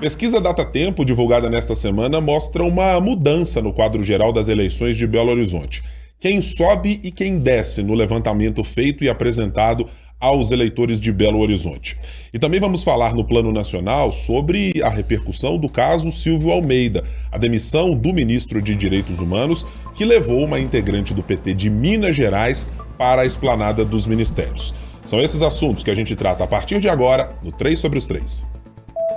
Pesquisa Datatempo, divulgada nesta semana, mostra uma mudança no quadro geral das eleições de Belo Horizonte. Quem sobe e quem desce no levantamento feito e apresentado aos eleitores de Belo Horizonte. E também vamos falar no plano nacional sobre a repercussão do caso Silvio Almeida, a demissão do ministro de Direitos Humanos, que levou uma integrante do PT de Minas Gerais para a esplanada dos ministérios. São esses assuntos que a gente trata a partir de agora no 3 sobre os 3.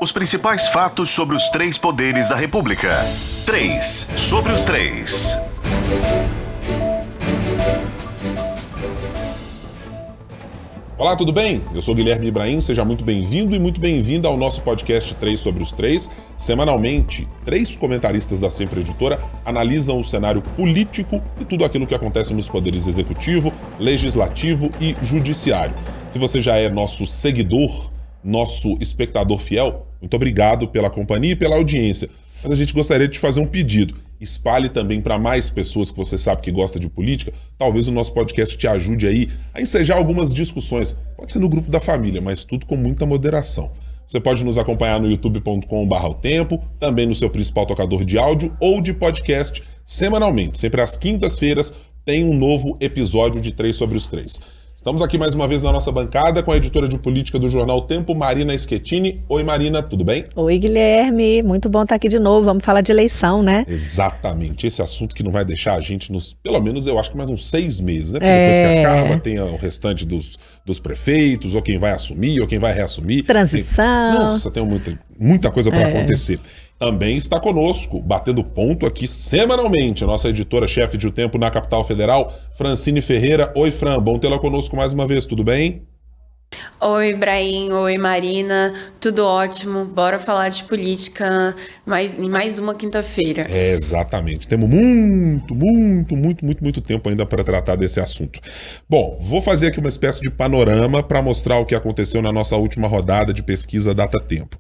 Os principais fatos sobre os 3 poderes da República. 3 sobre os 3. Olá, tudo bem? Eu sou Guilherme Ibrahim, seja muito bem-vindo e muito bem-vinda ao nosso podcast 3 sobre os 3. Semanalmente, 3 comentaristas da Sempre Editora analisam o cenário político e tudo aquilo que acontece nos poderes executivo, legislativo e judiciário. Se você já é nosso seguidor, nosso espectador fiel, muito obrigado pela companhia e pela audiência. Mas a gente gostaria de te fazer um pedido. Espalhe também para mais pessoas que você sabe que gosta de política. Talvez o nosso podcast te ajude aí a ensejar algumas discussões. Pode ser no grupo da família, mas tudo com muita moderação. Você pode nos acompanhar no youtube.com/otempo, também no seu principal tocador de áudio ou de podcast semanalmente. Sempre às quintas-feiras tem um novo episódio de 3 sobre os 3. Estamos aqui mais uma vez na nossa bancada com a editora de política do jornal Tempo, Marina Schettini. Oi, Marina, tudo bem? Oi, Guilherme, muito bom estar aqui de novo. Vamos falar de eleição, né? Exatamente, esse assunto que não vai deixar a gente pelo menos eu acho que mais uns 6 meses, né? Porque depois que acaba, tem o restante dos prefeitos, ou quem vai assumir, ou quem vai reassumir. Transição. Tem muita coisa para acontecer. Também está conosco, batendo ponto aqui semanalmente, a nossa editora-chefe de O Tempo na Capital Federal, Francine Ferreira. Oi, Fran, bom tê-la conosco mais uma vez, tudo bem? Oi, Ibrahim, oi, Marina, tudo ótimo, bora falar de política em mais uma quinta-feira. Exatamente, temos muito tempo ainda para tratar desse assunto. Bom, vou fazer aqui uma espécie de panorama para mostrar o que aconteceu na nossa última rodada de pesquisa Datatempo.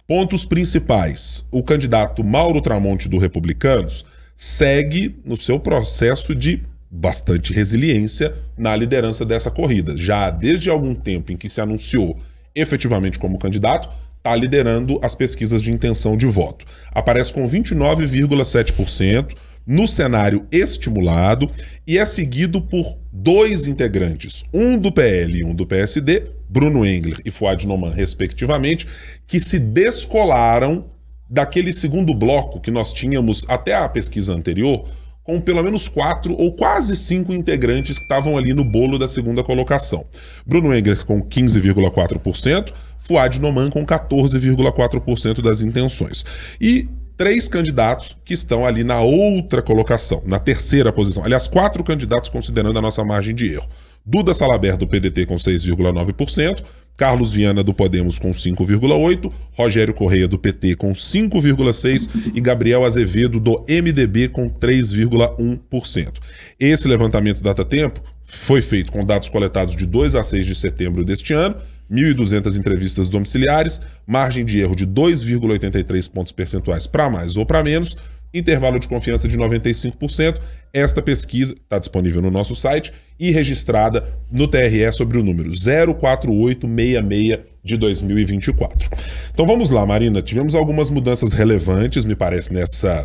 Pontos principais. O candidato Mauro Tramonte do Republicanos segue no seu processo de bastante resiliência na liderança dessa corrida. Já desde algum tempo em que se anunciou efetivamente como candidato, está liderando as pesquisas de intenção de voto. Aparece com 29,7% no cenário estimulado e é seguido por 2 integrantes, um do PL e um do PSD, Bruno Engler e Fouad Noman, respectivamente, que se descolaram daquele segundo bloco que nós tínhamos até a pesquisa anterior, com pelo menos 4 ou quase 5 integrantes que estavam ali no bolo da segunda colocação. Bruno Engler com 15,4%, Fouad Noman com 14,4% das intenções. E 3 candidatos que estão ali na outra colocação, na terceira posição. Aliás, 4 candidatos considerando a nossa margem de erro. Duda Salabert, do PDT, com 6,9%, Carlos Viana, do Podemos, com 5,8%, Rogério Correia, do PT, com 5,6% e Gabriel Azevedo, do MDB, com 3,1%. Esse levantamento Datatempo foi feito com dados coletados de 2 a 6 de setembro deste ano, 1.200 entrevistas domiciliares, margem de erro de 2,83 pontos percentuais para mais ou para menos, intervalo de confiança de 95%. Esta pesquisa está disponível no nosso site e registrada no TRE sobre o número 04866 de 2024. Então vamos lá, Marina. Tivemos algumas mudanças relevantes, me parece,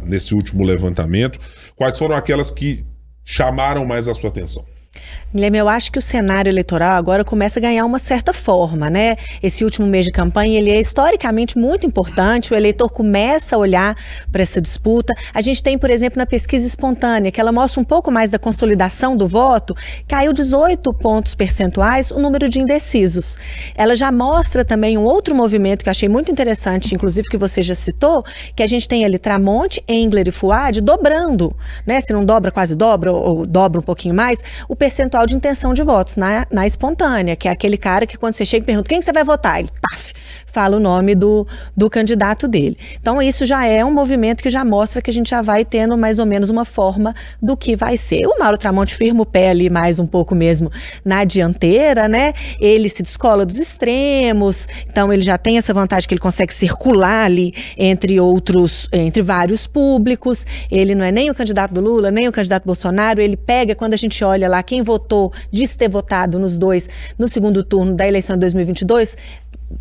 nesse último levantamento. Quais foram aquelas que chamaram mais a sua atenção? Guilherme, eu acho que o cenário eleitoral agora começa a ganhar uma certa forma, né? Esse último mês de campanha, ele é historicamente muito importante, o eleitor começa a olhar para essa disputa. A gente tem, por exemplo, na pesquisa espontânea, que ela mostra um pouco mais da consolidação do voto, caiu 18 pontos percentuais o número de indecisos. Ela já mostra também um outro movimento que eu achei muito interessante, inclusive que você já citou, que a gente tem ali Tramonte, Engler e Fouad dobrando, né? Se não dobra, quase dobra, ou dobra um pouquinho mais, o percentual de intenção de votos na espontânea, que é aquele cara que quando você chega e pergunta quem que você vai votar, ele fala o nome do candidato dele. Então isso já é um movimento que já mostra que a gente já vai tendo mais ou menos uma forma do que vai ser. O Mauro Tramonte firma o pé ali mais um pouco mesmo na dianteira, né? Ele se descola dos extremos, então ele já tem essa vantagem que ele consegue circular ali entre vários públicos. Ele não é nem o candidato do Lula, nem o candidato do Bolsonaro, ele pega, quando a gente olha lá quem votou, diz ter votado nos dois no segundo turno da eleição de 2022,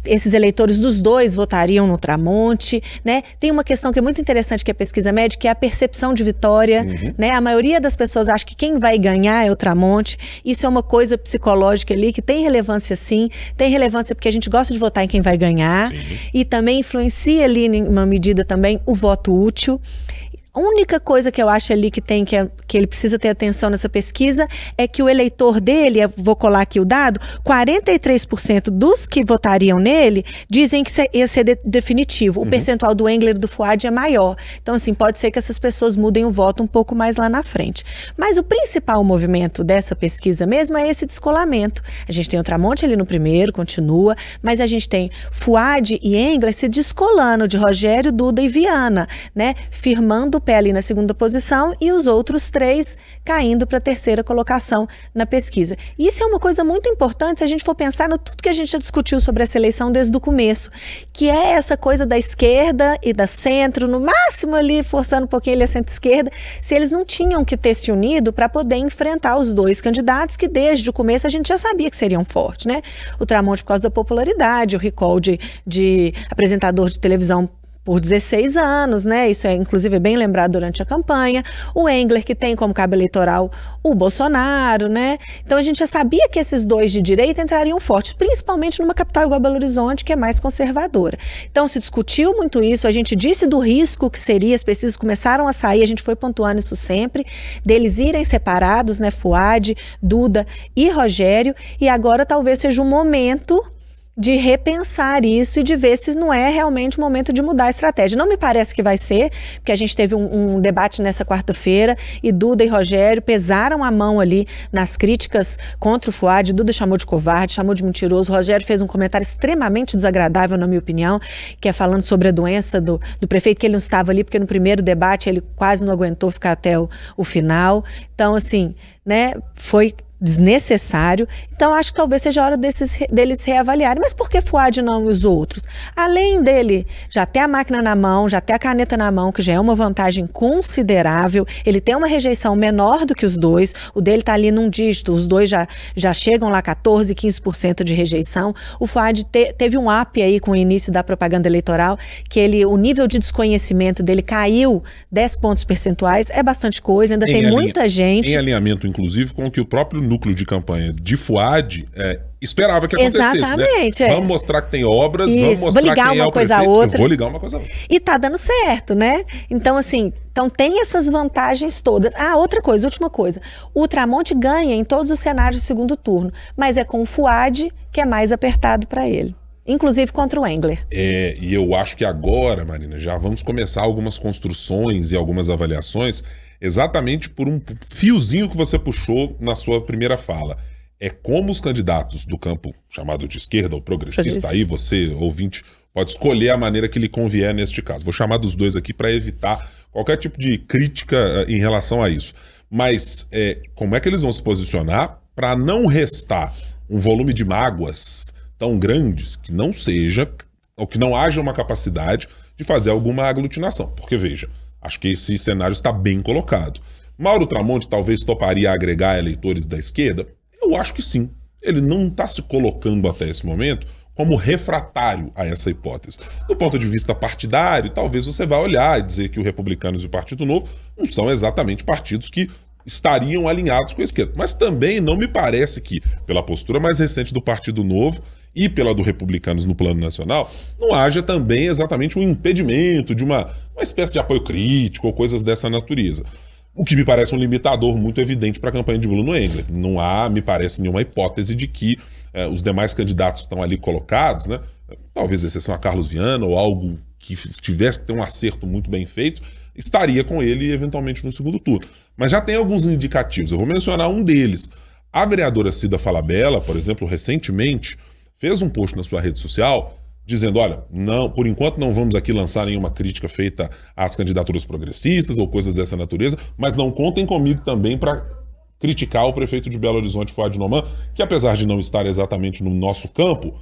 esses eleitores dos dois votariam no Tramonte, né? Tem uma questão que é muito interessante que é a pesquisa média, que é a percepção de vitória, né? A maioria das pessoas acha que quem vai ganhar é o Tramonte. Isso é uma coisa psicológica ali que tem relevância sim, tem relevância porque a gente gosta de votar em quem vai ganhar e também influencia ali em uma medida também o voto útil. A única coisa que eu acho ali que ele precisa ter atenção nessa pesquisa é que o eleitor dele, eu vou colar aqui o dado, 43% dos que votariam nele dizem que ia ser definitivo. O percentual do Engler e do Fouad é maior. Então, assim, pode ser que essas pessoas mudem o voto um pouco mais lá na frente. Mas o principal movimento dessa pesquisa mesmo é esse descolamento. A gente tem o Tramonte ali no primeiro, continua, mas a gente tem Fouad e Engler se descolando de Rogério, Duda e Viana, né? Firmando o pé ali na segunda posição e os outros 3 caindo para a terceira colocação na pesquisa. Isso é uma coisa muito importante se a gente for pensar no tudo que a gente já discutiu sobre essa eleição desde o começo, que é essa coisa da esquerda e da centro, no máximo ali forçando um pouquinho ele a centro-esquerda, se eles não tinham que ter se unido para poder enfrentar os 2 candidatos que desde o começo a gente já sabia que seriam fortes, né? O Tramonte por causa da popularidade, o recall de apresentador de televisão por 16 anos, né? Isso é, inclusive, bem lembrado durante a campanha. O Engler, que tem como cabo eleitoral o Bolsonaro, né? Então, a gente já sabia que esses 2 de direita entrariam fortes, principalmente numa capital igual a Belo Horizonte, que é mais conservadora. Então, se discutiu muito isso, a gente disse do risco que seria, as pesquisas começaram a sair, a gente foi pontuando isso sempre, deles irem separados, né? Fouad, Duda e Rogério, e agora talvez seja um momento de repensar isso e de ver se não é realmente o momento de mudar a estratégia. Não me parece que vai ser, porque a gente teve um debate nessa quarta-feira e Duda e Rogério pesaram a mão ali nas críticas contra o Fouad. Duda chamou de covarde, chamou de mentiroso. Rogério fez um comentário extremamente desagradável, na minha opinião, que é falando sobre a doença do prefeito, que ele não estava ali, porque no primeiro debate ele quase não aguentou ficar até o final. Então, assim, né, foi desnecessário. Então acho que talvez seja a hora deles reavaliarem. Mas por que Fouad não e os outros? Além dele já ter a máquina na mão, já ter a caneta na mão, que já é uma vantagem considerável, ele tem uma rejeição menor do que os 2, o dele tá ali num dígito, os 2 já chegam lá 14%, 15% de rejeição. O Fouad teve um up aí com o início da propaganda eleitoral, que o nível de desconhecimento dele caiu 10 pontos percentuais, é bastante coisa, ainda tem muita gente. Em alinhamento, inclusive, com o que o próprio núcleo de campanha de Fouad esperava que acontecesse. Exatamente. Né? Vamos mostrar que tem obras, vamos mostrar quem é o prefeito. Vou ligar uma coisa a outra. Eu vou ligar uma coisa a outra. E tá dando certo, né? Então, assim, tem essas vantagens todas. Outra coisa, última coisa. O Tramonte ganha em todos os cenários do segundo turno, mas é com o Fouad que é mais apertado para ele. Inclusive contra o Engler. E eu acho que agora, Marina, já vamos começar algumas construções e algumas avaliações exatamente por um fiozinho que você puxou na sua primeira fala. É como os candidatos do campo chamado de esquerda ou progressista, aí você, ouvinte, pode escolher a maneira que lhe convier neste caso. Vou chamar dos 2 aqui para evitar qualquer tipo de crítica em relação a isso. Mas como é que eles vão se posicionar para não restar um volume de mágoas tão grandes que não seja, ou que não haja uma capacidade de fazer alguma aglutinação? Porque, veja, acho que esse cenário está bem colocado. Mauro Tramonte talvez toparia agregar eleitores da esquerda? Eu acho que sim. Ele não está se colocando até esse momento como refratário a essa hipótese. Do ponto de vista partidário, talvez você vá olhar e dizer que o Republicanos e o Partido Novo não são exatamente partidos que estariam alinhados com a esquerda. Mas também não me parece que, pela postura mais recente do Partido Novo e pela do Republicanos no plano nacional, não haja também exatamente um impedimento de uma espécie de apoio crítico ou coisas dessa natureza. O que me parece um limitador muito evidente para a campanha de Bruno Engler. Não há, me parece, nenhuma hipótese de que os demais candidatos que estão ali colocados, né, talvez exceção a Carlos Viana ou algo que tivesse que ter um acerto muito bem feito, estaria com ele eventualmente no segundo turno. Mas já tem alguns indicativos, eu vou mencionar um deles. A vereadora Cida Falabella, por exemplo, recentemente fez um post na sua rede social dizendo, olha, não, por enquanto não vamos aqui lançar nenhuma crítica feita às candidaturas progressistas ou coisas dessa natureza, mas não contem comigo também para criticar o prefeito de Belo Horizonte, Fouad Noman, que apesar de não estar exatamente no nosso campo,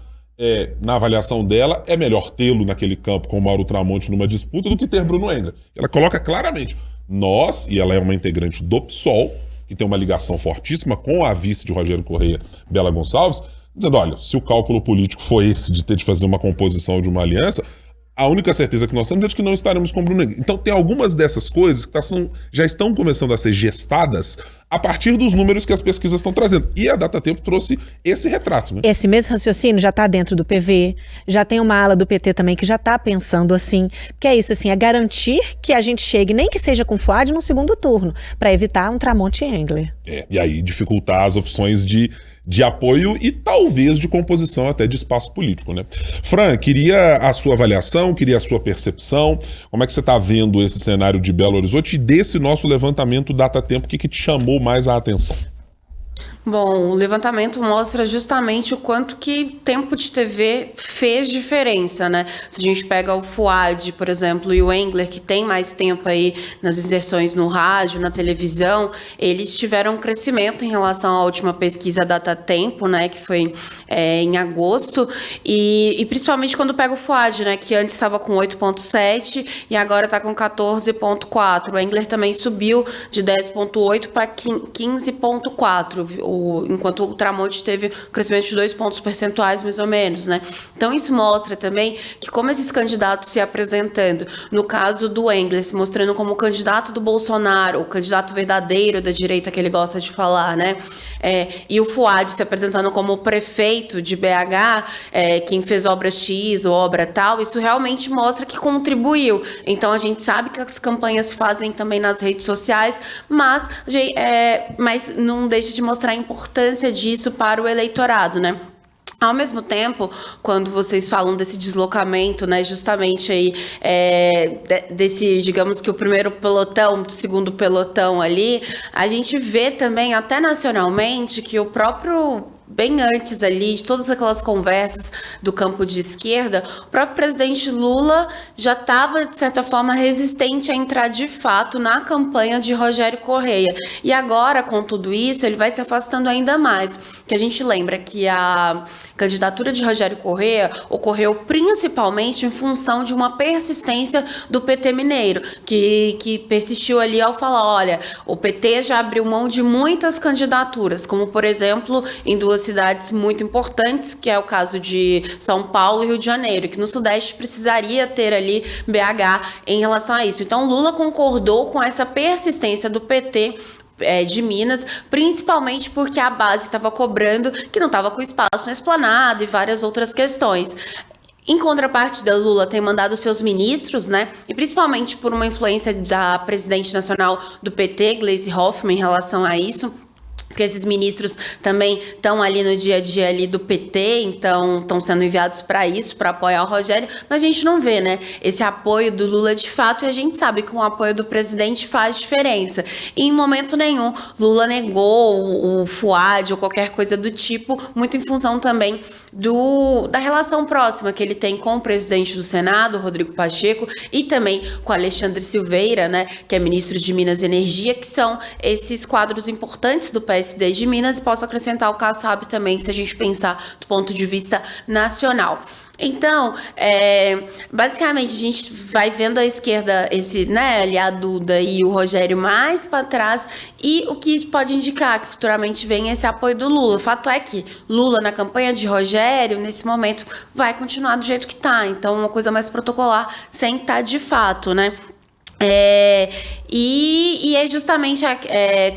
na avaliação dela, é melhor tê-lo naquele campo com o Mauro Tramonte numa disputa do que ter Bruno Engler. Ela coloca claramente, nós, e ela é uma integrante do PSOL, que tem uma ligação fortíssima com a vice de Rogério Correia, Bela Gonçalves, dizendo, olha, se o cálculo político foi esse de ter de fazer uma composição de uma aliança, a única certeza que nós temos é de que não estaremos com o Bruno Henrique. Então tem algumas dessas coisas que já estão começando a ser gestadas a partir dos números que as pesquisas estão trazendo. E a Datatempo trouxe esse retrato, né? Esse mesmo raciocínio já está dentro do PV, já tem uma ala do PT também que já está pensando assim, porque é isso, assim, é garantir que a gente chegue, nem que seja com Fuad, no segundo turno, para evitar um Tramonte e Engler. E aí dificultar as opções de apoio e talvez de composição até de espaço político, né? Fran, queria a sua avaliação, queria a sua percepção, como é que você está vendo esse cenário de Belo Horizonte e desse nosso levantamento Datatempo, o que te chamou mais a atenção? Bom, o levantamento mostra justamente o quanto que tempo de TV fez diferença, né? Se a gente pega o Fuad, por exemplo, e o Engler, que tem mais tempo aí nas inserções no rádio, na televisão, eles tiveram um crescimento em relação à última pesquisa Datatempo, né? Que foi em agosto, e principalmente quando pega o Fuad, né? Que antes estava com 8,7 e agora está com 14,4. O Engler também subiu de 10,8 para 15,4, enquanto o Tramonte teve um crescimento de 2 pontos percentuais, mais ou menos, né? Então, isso mostra também que como esses candidatos se apresentando, no caso do Engler, se mostrando como o candidato do Bolsonaro, o candidato verdadeiro da direita que ele gosta de falar, né? E o Fuad se apresentando como o prefeito de BH, quem fez obra X ou obra tal, isso realmente mostra que contribuiu. Então, a gente sabe que as campanhas se fazem também nas redes sociais, mas não deixa de mostrar a importância disso para o eleitorado, né? Ao mesmo tempo, quando vocês falam desse deslocamento, né, justamente aí, desse, digamos que o primeiro pelotão, o segundo pelotão ali, a gente vê também, até nacionalmente, que o próprio bem antes ali, de todas aquelas conversas do campo de esquerda, o próprio presidente Lula já estava, de certa forma, resistente a entrar de fato na campanha de Rogério Correia. E agora, com tudo isso, ele vai se afastando ainda mais. Que a gente lembra que a candidatura de Rogério Correia ocorreu principalmente em função de uma persistência do PT mineiro, que persistiu ali ao falar, olha, o PT já abriu mão de muitas candidaturas, como, por exemplo, em duas cidades muito importantes, que é o caso de São Paulo e Rio de Janeiro, que no Sudeste precisaria ter ali BH em relação a isso. Então, Lula concordou com essa persistência do PT de Minas, principalmente porque a base estava cobrando que não estava com espaço na esplanada e várias outras questões. Em contrapartida, Lula tem mandado seus ministros, né, e principalmente por uma influência da presidente nacional do PT, Gleisi Hoffmann, em relação a isso, porque esses ministros também estão ali no dia a dia ali do PT, então estão sendo enviados para isso, para apoiar o Rogério, mas a gente não vê, né, esse apoio do Lula de fato, e a gente sabe que o apoio do presidente faz diferença. E em momento nenhum, Lula negou o Fuad ou qualquer coisa do tipo, muito em função também da relação próxima que ele tem com o presidente do Senado, Rodrigo Pacheco, e também com Alexandre Silveira, né, que é ministro de Minas e Energia, que são esses quadros importantes do PSD de Minas, e posso acrescentar o Kassab também, se a gente pensar do ponto de vista nacional. Então, basicamente, a gente vai vendo a esquerda, ali a Duda e o Rogério mais para trás, e o que pode indicar que futuramente vem esse apoio do Lula. O fato é que Lula, na campanha de Rogério, nesse momento, vai continuar do jeito que está. Então, uma coisa mais protocolar, sem estar de fato, né? E é justamente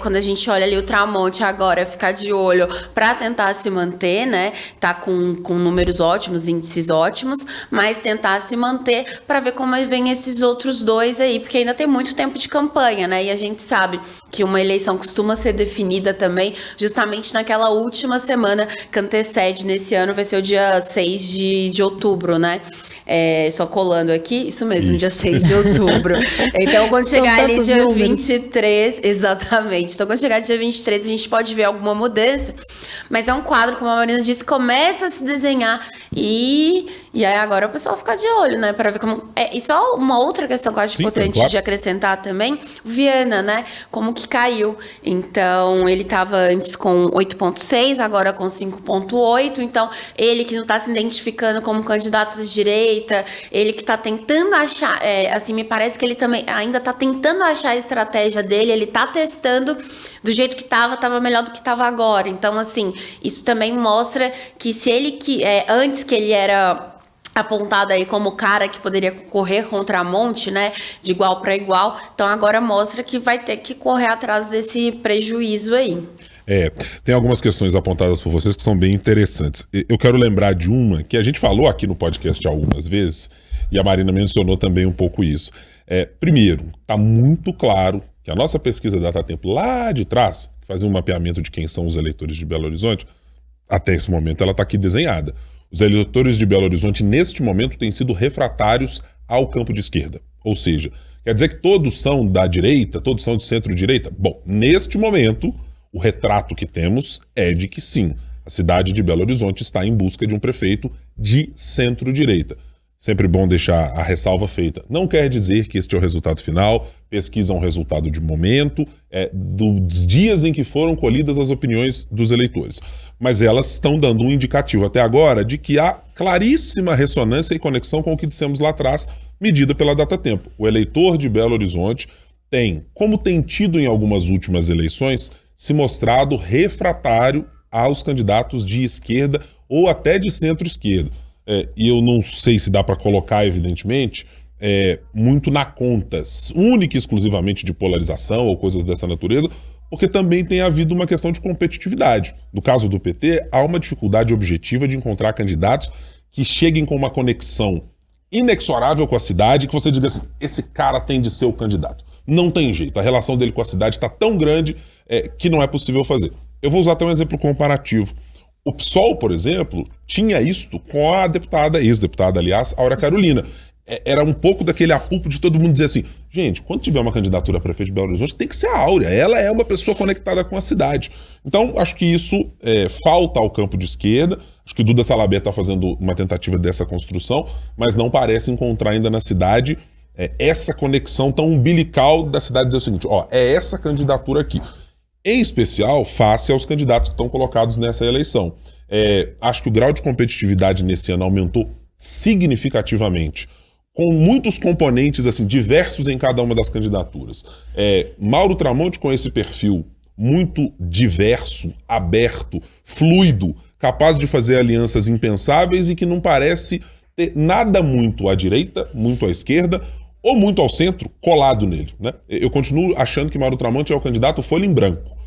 quando a gente olha ali o Tramonte agora, ficar de olho para tentar se manter, né? Tá com números ótimos, índices ótimos, mas tentar se manter para ver como vem esses outros dois aí, porque ainda tem muito tempo de campanha, né? E a gente sabe que uma eleição costuma ser definida também justamente naquela última semana que antecede nesse ano, vai ser o dia 6 de outubro, né? Só colando aqui, isso mesmo, dia 6 de outubro. Então, quando chegar ali dia 23, exatamente. Então, quando chegar dia 23, a gente pode ver alguma mudança. Mas é um quadro, como a Marina disse, começa a se desenhar e E aí agora o pessoal fica de olho, né? Para ver como... E só uma outra questão que eu acho importante claro. de acrescentar também, o Viana, né? Como que caiu. Então, ele estava antes com 8,6, agora com 5,8. Então, ele que não está se identificando como candidato de direita, ele que está tentando achar... assim, me parece que ele também ainda está tentando achar a estratégia dele, ele está testando do jeito que estava melhor do que estava agora. Então, assim, isso também mostra que se ele... antes que ele era... apontado aí como o cara que poderia correr contra a Monte, né, de igual para igual, então agora mostra que vai ter que correr atrás desse prejuízo aí. Tem algumas questões apontadas por vocês que são bem interessantes. Eu quero lembrar de uma que a gente falou aqui no podcast algumas vezes, e a Marina mencionou também um pouco isso. Primeiro, está muito claro que a nossa pesquisa Datatempo lá de trás, que fazia um mapeamento de quem são os eleitores de Belo Horizonte, até esse momento ela está aqui desenhada. Os eleitores de Belo Horizonte, neste momento, têm sido refratários ao campo de esquerda. Ou seja, quer dizer que todos são da direita, todos são de centro-direita? Bom, neste momento, o retrato que temos é de que sim, a cidade de Belo Horizonte está em busca de um prefeito de centro-direita. Sempre bom deixar a ressalva feita. Não quer dizer que este é o resultado final, pesquisa é um resultado de momento, dos dias em que foram colhidas as opiniões dos eleitores. Mas elas estão dando um indicativo até agora de que há claríssima ressonância e conexão com o que dissemos lá atrás, medida pela Datatempo. O eleitor de Belo Horizonte tem, como tem tido em algumas últimas eleições, se mostrado refratário aos candidatos de esquerda ou até de centro-esquerda. E eu não sei se dá para colocar, evidentemente, muito na conta, única e exclusivamente de polarização ou coisas dessa natureza, porque também tem havido uma questão de competitividade. No caso do PT, há uma dificuldade objetiva de encontrar candidatos que cheguem com uma conexão inexorável com a cidade, que você diga assim, esse cara tem de ser o candidato. Não tem jeito, a relação dele com a cidade está tão grande que não é possível fazer. Eu vou usar até um exemplo comparativo. O PSOL, por exemplo, tinha isto com a deputada, ex-deputada, aliás, Aura Carolina. Era um pouco daquele apulpo de todo mundo dizer assim, gente, quando tiver uma candidatura a prefeito de Belo Horizonte, tem que ser a Áurea. Ela é uma pessoa conectada com a cidade. Então, acho que isso falta ao campo de esquerda. Acho que Duda Salabé está fazendo uma tentativa dessa construção, mas não parece encontrar ainda na cidade essa conexão tão umbilical da cidade dizer o seguinte, é essa candidatura aqui. Em especial, face aos candidatos que estão colocados nessa eleição. Acho que o grau de competitividade nesse ano aumentou significativamente, com muitos componentes assim, diversos em cada uma das candidaturas. Mauro Tramonte com esse perfil muito diverso, aberto, fluido, capaz de fazer alianças impensáveis e que não parece ter nada muito à direita, muito à esquerda, ou muito ao centro, colado nele, né? Eu continuo achando que Mauro Tramonte é o candidato folha em branco.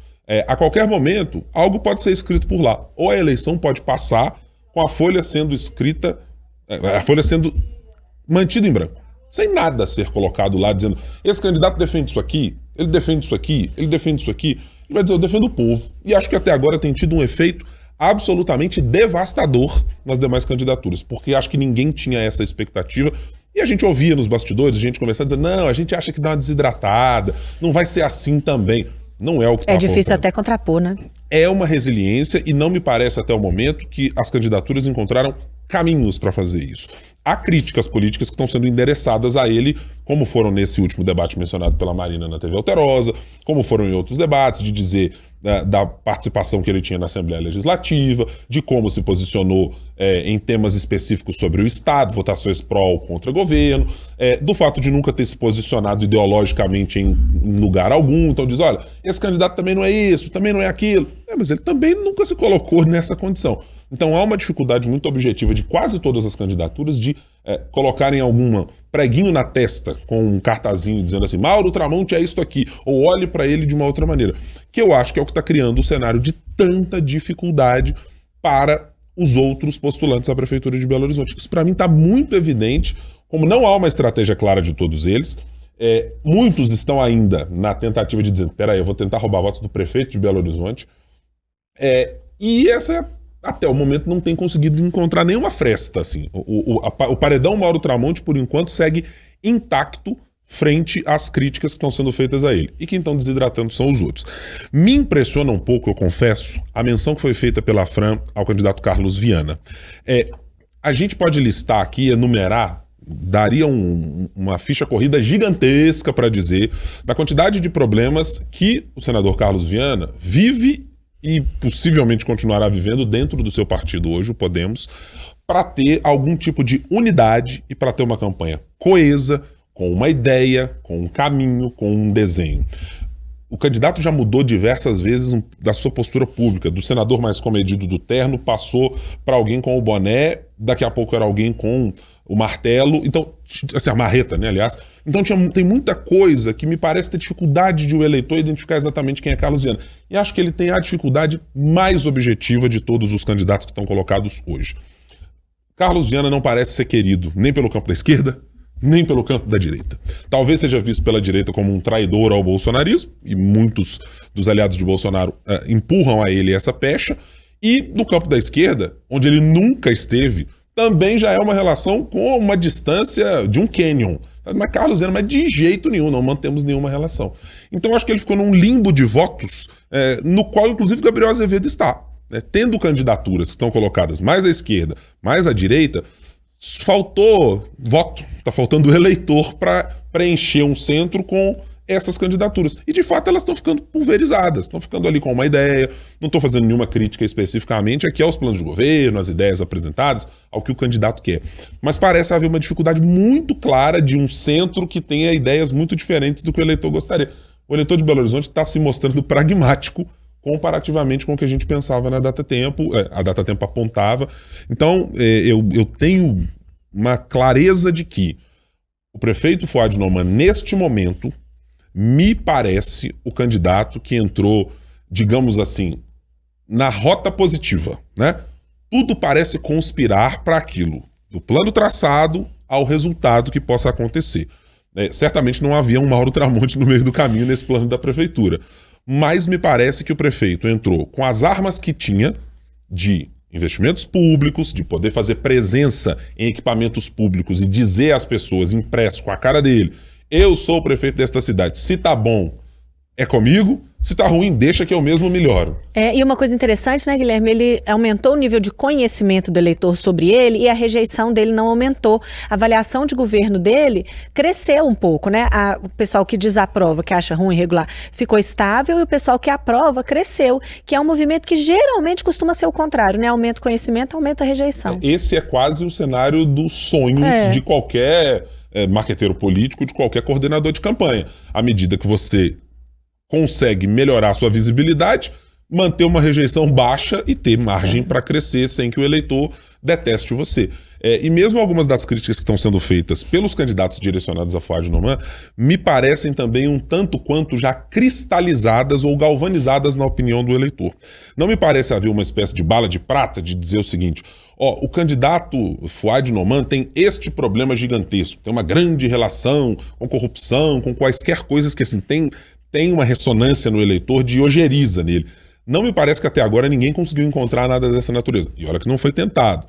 A qualquer momento, algo pode ser escrito por lá. Ou a eleição pode passar com a folha sendo escrita, a folha sendo mantida em branco, sem nada ser colocado lá dizendo esse candidato defende isso aqui, ele defende isso aqui, ele defende isso aqui. Ele vai dizer, eu defendo o povo. E acho que até agora tem tido um efeito absolutamente devastador nas demais candidaturas, porque acho que ninguém tinha essa expectativa. E a gente ouvia nos bastidores, a gente conversando, dizendo, não, a gente acha que dá uma desidratada, não vai ser assim também. Não é o que está difícil apontando. até contrapor, né? É uma resiliência e não me parece até o momento que as candidaturas encontraram caminhos para fazer isso. Há críticas políticas que estão sendo endereçadas a ele, como foram nesse último debate mencionado pela Marina na TV Alterosa, como foram em outros debates, de dizer da participação que ele tinha na Assembleia Legislativa, de como se posicionou em temas específicos sobre o Estado, votações pró ou contra governo, do fato de nunca ter se posicionado ideologicamente em lugar algum. Então diz, olha, esse candidato também não é isso, também não é aquilo. Mas ele também nunca se colocou nessa condição. Então há uma dificuldade muito objetiva de quase todas as candidaturas de colocarem algum preguinho na testa com um cartazinho dizendo assim, Mauro Tramonte é isso aqui, ou olhe para ele de uma outra maneira. Que eu acho que é o que está criando o cenário de tanta dificuldade para os outros postulantes à Prefeitura de Belo Horizonte. Isso para mim está muito evidente, como não há uma estratégia clara de todos eles. Muitos estão ainda na tentativa de dizer, peraí, eu vou tentar roubar votos do prefeito de Belo Horizonte. E essa até o momento não tem conseguido encontrar nenhuma fresta. Assim. O paredão Mauro Tramonte, por enquanto, segue intacto frente às críticas que estão sendo feitas a ele. E quem estão desidratando são os outros. Me impressiona um pouco, eu confesso, a menção que foi feita pela Fran ao candidato Carlos Viana. A gente pode listar aqui, enumerar, daria uma ficha corrida gigantesca para dizer da quantidade de problemas que o senador Carlos Viana vive e possivelmente continuará vivendo dentro do seu partido hoje, o Podemos, para ter algum tipo de unidade e para ter uma campanha coesa, com uma ideia, com um caminho, com um desenho. O candidato já mudou diversas vezes da sua postura pública. Do senador mais comedido do terno, passou para alguém com o boné, daqui a pouco era alguém com o martelo, então, assim, a marreta, né, aliás. Então tem muita coisa que me parece ter dificuldade de o eleitor identificar exatamente quem é Carlos Viana. E acho que ele tem a dificuldade mais objetiva de todos os candidatos que estão colocados hoje. Carlos Viana não parece ser querido nem pelo campo da esquerda, nem pelo campo da direita. Talvez seja visto pela direita como um traidor ao bolsonarismo, e muitos dos aliados de Bolsonaro empurram a ele essa pecha, e no campo da esquerda, onde ele nunca esteve, também já é uma relação com uma distância de um canyon. Mas Carlos Viana, mas de jeito nenhum, não mantemos nenhuma relação. Então acho que ele ficou num limbo de votos, no qual inclusive Gabriel Azevedo está. Tendo candidaturas que estão colocadas mais à esquerda, mais à direita, faltou voto, está faltando eleitor para preencher um centro com essas candidaturas. E de fato elas estão ficando pulverizadas, estão ficando ali com uma ideia, não estou fazendo nenhuma crítica especificamente aqui aos planos de governo, às ideias apresentadas, ao que o candidato quer. Mas parece haver uma dificuldade muito clara de um centro que tenha ideias muito diferentes do que o eleitor gostaria. O eleitor de Belo Horizonte está se mostrando pragmático comparativamente com o que a gente pensava na Datatempo, a Datatempo apontava. Então, eu tenho uma clareza de que o prefeito Fouad Noman, neste momento, me parece o candidato que entrou, digamos assim, na rota positiva, né? Tudo parece conspirar para aquilo, do plano traçado ao resultado que possa acontecer. Certamente não havia um Mauro Tramonte no meio do caminho nesse plano da prefeitura. Mas me parece que o prefeito entrou com as armas que tinha de investimentos públicos, de poder fazer presença em equipamentos públicos e dizer às pessoas, impresso com a cara dele, eu sou o prefeito desta cidade, se tá bom, é comigo, se tá ruim, deixa que eu mesmo melhoro. E uma coisa interessante, né, Guilherme, ele aumentou o nível de conhecimento do eleitor sobre ele e a rejeição dele não aumentou. A avaliação de governo dele cresceu um pouco, né? O pessoal que desaprova, que acha ruim, irregular, ficou estável e o pessoal que aprova cresceu, que é um movimento que geralmente costuma ser o contrário, né? Aumenta o conhecimento, aumenta a rejeição. Esse é quase o cenário dos sonhos de qualquer marqueteiro político, de qualquer coordenador de campanha. À medida que você consegue melhorar sua visibilidade, manter uma rejeição baixa e ter margem para crescer sem que o eleitor deteste você. E mesmo algumas das críticas que estão sendo feitas pelos candidatos direcionados a Fouad Noman me parecem também um tanto quanto já cristalizadas ou galvanizadas na opinião do eleitor. Não me parece haver uma espécie de bala de prata de dizer o seguinte: o candidato Fouad Noman tem este problema gigantesco, tem uma grande relação com corrupção, com quaisquer coisas que assim, tem uma ressonância no eleitor de ojeriza nele. Não me parece que até agora ninguém conseguiu encontrar nada dessa natureza. E olha que não foi tentado.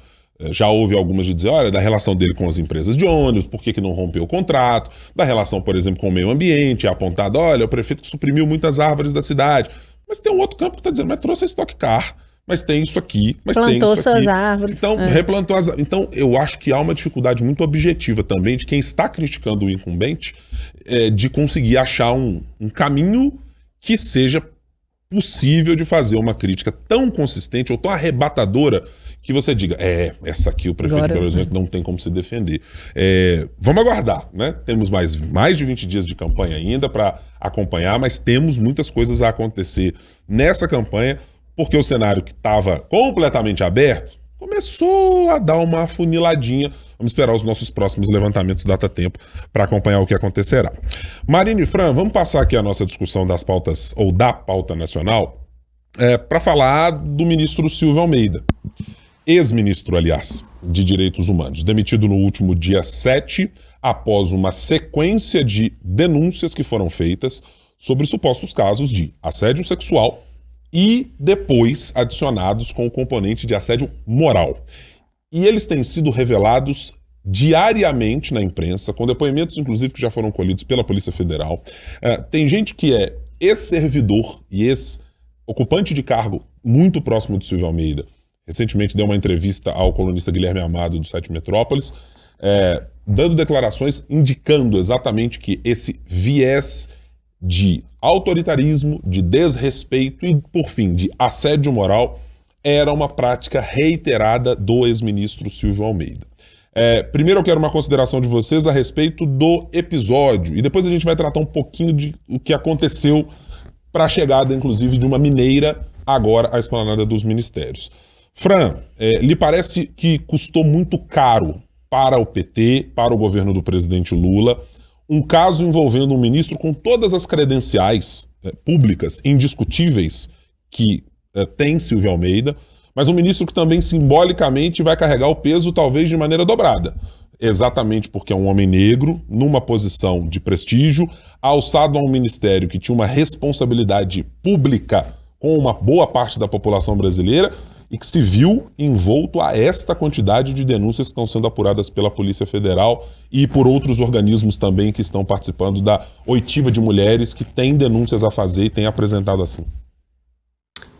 Já houve algumas de dizer, olha, da relação dele com as empresas de ônibus, por que não rompeu o contrato, da relação, por exemplo, com o meio ambiente, é apontado, olha, o prefeito que suprimiu muitas árvores da cidade. Mas tem um outro campo que está dizendo, mas trouxe a Stock Car, mas tem isso aqui, mas plantou tem isso aqui. Plantou suas árvores. Então, replantou as árvores. Então, eu acho que há uma dificuldade muito objetiva também de quem está criticando o incumbente de conseguir achar um caminho que seja possível de fazer uma crítica tão consistente ou tão arrebatadora que você diga, essa aqui o prefeito de Belo Horizonte não tem como se defender. Vamos aguardar, né? Temos mais de 20 dias de campanha ainda para acompanhar, mas temos muitas coisas a acontecer nessa campanha, porque o cenário que estava completamente aberto começou a dar uma afuniladinha. Vamos esperar os nossos próximos levantamentos Datatempo para acompanhar o que acontecerá. Marina e Fran, vamos passar aqui a nossa discussão das pautas, ou da pauta nacional, para falar do ministro Silvio Almeida. Ex-ministro, aliás, de Direitos Humanos, demitido no último dia 7, após uma sequência de denúncias que foram feitas sobre supostos casos de assédio sexual e depois adicionados com o componente de assédio moral. E eles têm sido revelados diariamente na imprensa, com depoimentos, inclusive, que já foram colhidos pela Polícia Federal. Tem gente que é ex-servidor e ex-ocupante de cargo muito próximo de Silvio Almeida, recentemente deu uma entrevista ao colunista Guilherme Amado do site Metrópolis, dando declarações indicando exatamente que esse viés de autoritarismo, de desrespeito e, por fim, de assédio moral era uma prática reiterada do ex-ministro Silvio Almeida. Primeiro eu quero uma consideração de vocês a respeito do episódio e depois a gente vai tratar um pouquinho de o que aconteceu para a chegada, inclusive, de uma mineira agora à esplanada dos ministérios. Fran, lhe parece que custou muito caro para o PT, para o governo do presidente Lula, um caso envolvendo um ministro com todas as credenciais públicas indiscutíveis que tem Silvio Almeida, mas um ministro que também simbolicamente vai carregar o peso talvez de maneira dobrada, exatamente porque é um homem negro, numa posição de prestígio, alçado a um ministério que tinha uma responsabilidade pública com uma boa parte da população brasileira e que se viu envolto a esta quantidade de denúncias que estão sendo apuradas pela Polícia Federal e por outros organismos também que estão participando da oitiva de mulheres que têm denúncias a fazer e têm apresentado assim.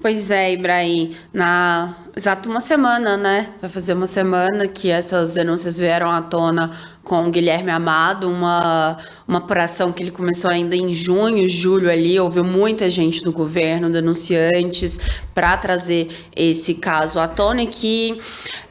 Pois é, Ibrahim, na exato uma semana, né? Vai fazer uma semana que essas denúncias vieram à tona com o Guilherme Amado, uma apuração que ele começou ainda em junho, julho ali, houve muita gente do governo, denunciantes, para trazer esse caso à tona e que,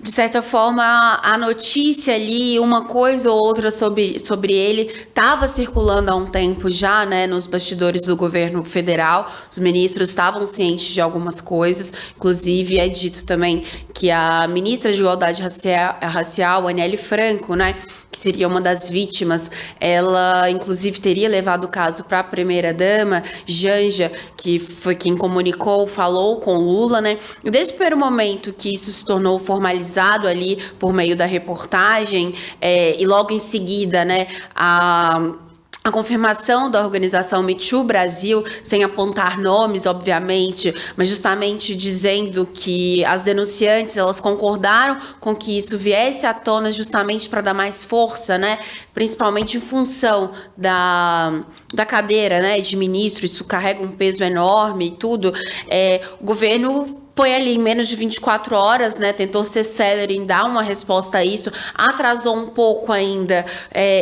de certa forma, a notícia ali, uma coisa ou outra sobre ele, estava circulando há um tempo já, né, nos bastidores do governo federal, os ministros estavam cientes de algumas coisas, inclusive é dito também que a ministra de Igualdade Racial, Aniele Franco, né, que seria uma das vítimas, ela inclusive teria levado o caso para a primeira-dama, Janja, que foi quem comunicou, falou com Lula, né? E desde o primeiro momento que isso se tornou formalizado ali por meio da reportagem, e logo em seguida, né, a confirmação da organização Me Too Brasil, sem apontar nomes, obviamente, mas justamente dizendo que as denunciantes, elas concordaram com que isso viesse à tona justamente para dar mais força, né? Principalmente em função da cadeira, né, de ministro, isso carrega um peso enorme e tudo. O governo foi ali em menos de 24 horas, né, tentou ser célere em dar uma resposta a isso, atrasou um pouco ainda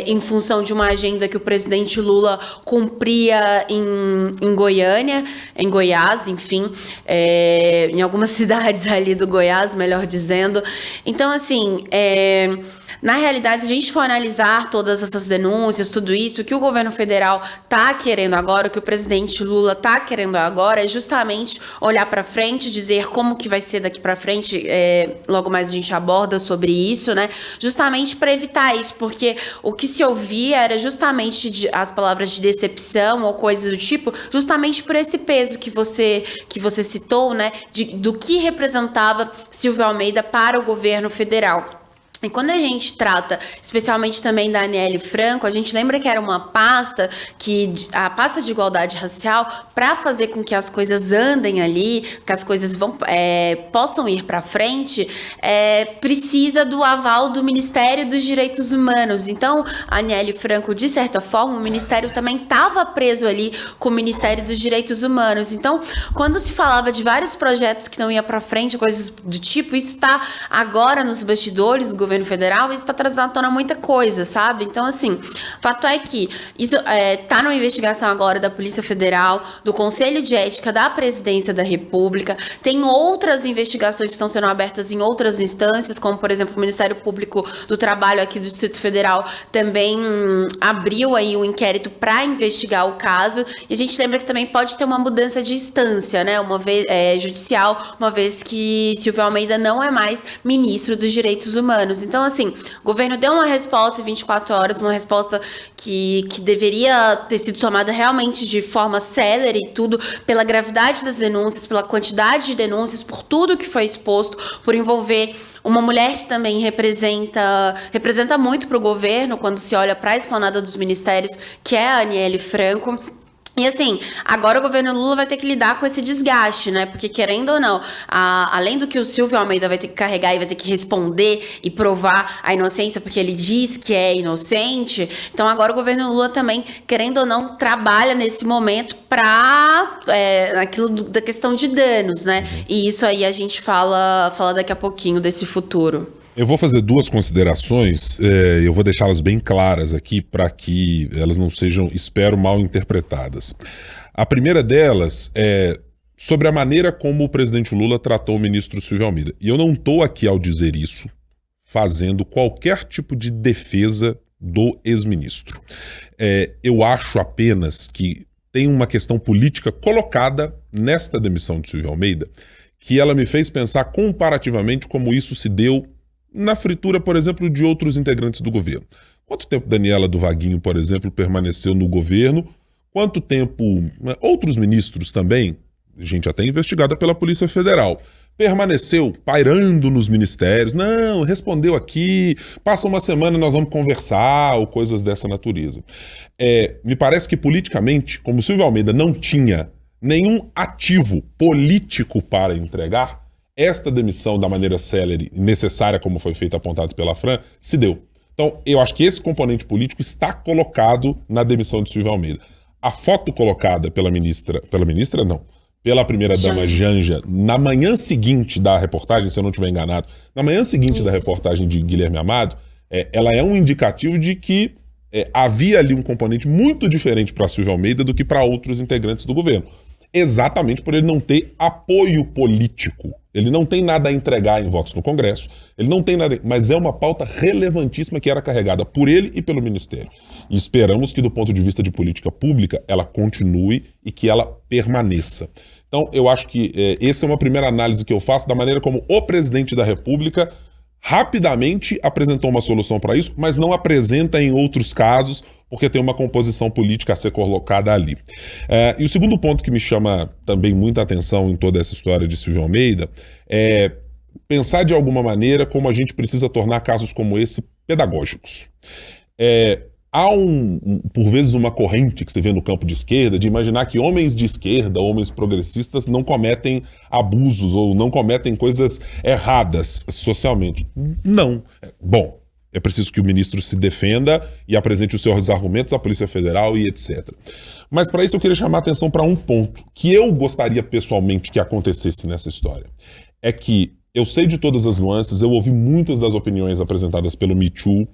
em função de uma agenda que o presidente Lula cumpria em Goiânia, em Goiás, enfim, em algumas cidades ali do Goiás, melhor dizendo. Então, assim, na realidade, se a gente for analisar todas essas denúncias, tudo isso, o que o governo federal está querendo agora, o que o presidente Lula está querendo agora é justamente olhar para frente, dizer como que vai ser daqui para frente, logo mais a gente aborda sobre isso, né? Justamente para evitar isso, porque o que se ouvia era justamente as palavras de decepção ou coisas do tipo, justamente por esse peso que você citou, né? Do que representava Silvio Almeida para o governo federal. E quando a gente trata, especialmente também da Aniele Franco, a gente lembra que era uma pasta, a pasta de igualdade racial, para fazer com que as coisas andem ali, que as coisas possam ir para frente, precisa do aval do Ministério dos Direitos Humanos. Então, a Aniele Franco, de certa forma, o Ministério também estava preso ali com o Ministério dos Direitos Humanos. Então, quando se falava de vários projetos que não iam para frente, coisas do tipo, isso está agora nos bastidores do governo federal, isso está trazendo à tona muita coisa, sabe? Então, assim, o fato é que isso está numa investigação agora da Polícia Federal, do Conselho de Ética da Presidência da República, tem outras investigações que estão sendo abertas em outras instâncias, como, por exemplo, o Ministério Público do Trabalho aqui do Distrito Federal também abriu aí um inquérito para investigar o caso, e a gente lembra que também pode ter uma mudança de instância, né? Uma vez judicial, uma vez que Silvio Almeida não é mais ministro dos Direitos Humanos. Então, assim, o governo deu uma resposta em 24 horas, uma resposta que deveria ter sido tomada realmente de forma célere e tudo, pela gravidade das denúncias, pela quantidade de denúncias, por tudo que foi exposto, por envolver uma mulher que também representa muito para o governo quando se olha para a esplanada dos ministérios, que é a Aniele Franco. E assim, agora o governo Lula vai ter que lidar com esse desgaste, né? Porque querendo ou não, além do que o Silvio Almeida vai ter que carregar e vai ter que responder e provar a inocência, porque ele diz que é inocente, então agora o governo Lula também, querendo ou não, trabalha nesse momento para aquilo da questão de danos, né? E isso aí a gente fala daqui a pouquinho desse futuro. Eu vou fazer duas considerações, eu vou deixá-las bem claras aqui para que elas não sejam, espero, mal interpretadas. A primeira delas é sobre a maneira como o presidente Lula tratou o ministro Silvio Almeida. E eu não estou aqui, ao dizer isso, fazendo qualquer tipo de defesa do ex-ministro. Eu acho apenas que tem uma questão política colocada nesta demissão de Silvio Almeida, que ela me fez pensar comparativamente como isso se deu na fritura, por exemplo, de outros integrantes do governo. Quanto tempo Daniela do Vaguinho, por exemplo, permaneceu no governo? Quanto tempo outros ministros também, gente até investigada pela Polícia Federal, permaneceu pairando nos ministérios? Não, respondeu aqui, passa uma semana nós vamos conversar, ou coisas dessa natureza. Me parece que politicamente, como Silvio Almeida não tinha nenhum ativo político para entregar, esta demissão da maneira célere e necessária, como foi feita, apontado pela Fran, se deu. Então, eu acho que esse componente político está colocado na demissão de Silvio Almeida. A foto colocada pela primeira-dama Janja, na manhã seguinte da reportagem, se eu não estiver enganado, na manhã seguinte da reportagem de Guilherme Amado, ela é um indicativo de que havia ali um componente muito diferente para Silvio Almeida do que para outros integrantes do governo. Exatamente por ele não ter apoio político. Ele não tem nada a entregar em votos no Congresso, ele não tem nada, mas é uma pauta relevantíssima que era carregada por ele e pelo Ministério. E esperamos que, do ponto de vista de política pública, ela continue e que ela permaneça. Então, eu acho que essa é uma primeira análise que eu faço da maneira como o presidente da República rapidamente apresentou uma solução para isso, mas não apresenta em outros casos, porque tem uma composição política a ser colocada ali. E o segundo ponto que me chama também muita atenção em toda essa história de Silvio Almeida é pensar de alguma maneira como a gente precisa tornar casos como esse pedagógicos. Há por vezes uma corrente que se vê no campo de esquerda de imaginar que homens de esquerda, homens progressistas, não cometem abusos ou não cometem coisas erradas socialmente. Não. Bom, é preciso que o ministro se defenda e apresente os seus argumentos à Polícia Federal e etc. Mas para isso eu queria chamar a atenção para um ponto que eu gostaria pessoalmente que acontecesse nessa história. É que eu sei de todas as nuances, eu ouvi muitas das opiniões apresentadas pelo Me Too,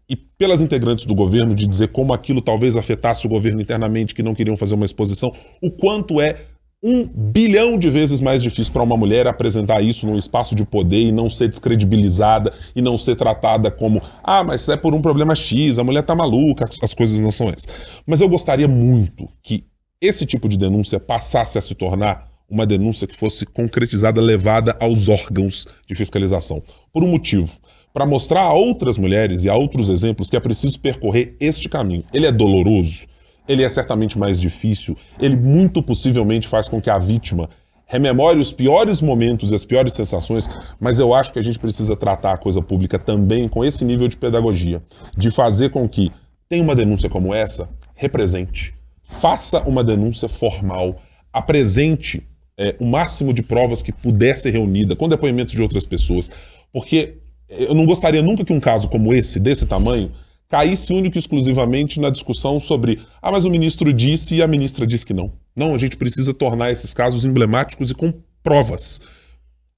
e pelas integrantes do governo de dizer como aquilo talvez afetasse o governo internamente, que não queriam fazer uma exposição, o quanto é 1 bilhão de vezes mais difícil para uma mulher apresentar isso num espaço de poder e não ser descredibilizada e não ser tratada como mas é por um problema X, a mulher tá maluca, as coisas não são essas. Mas eu gostaria muito que esse tipo de denúncia passasse a se tornar uma denúncia que fosse concretizada, levada aos órgãos de fiscalização. Por um motivo. Para mostrar a outras mulheres e a outros exemplos que é preciso percorrer este caminho. Ele é doloroso, ele é certamente mais difícil, ele muito possivelmente faz com que a vítima rememore os piores momentos e as piores sensações, mas eu acho que a gente precisa tratar a coisa pública também com esse nível de pedagogia, de fazer com que tem uma denúncia como essa, represente, faça uma denúncia formal, apresente o máximo de provas que puder ser reunida, com depoimentos de outras pessoas, porque eu não gostaria nunca que um caso como esse, desse tamanho, caísse único e exclusivamente na discussão sobre mas o ministro disse e a ministra disse que não. Não, a gente precisa tornar esses casos emblemáticos e com provas.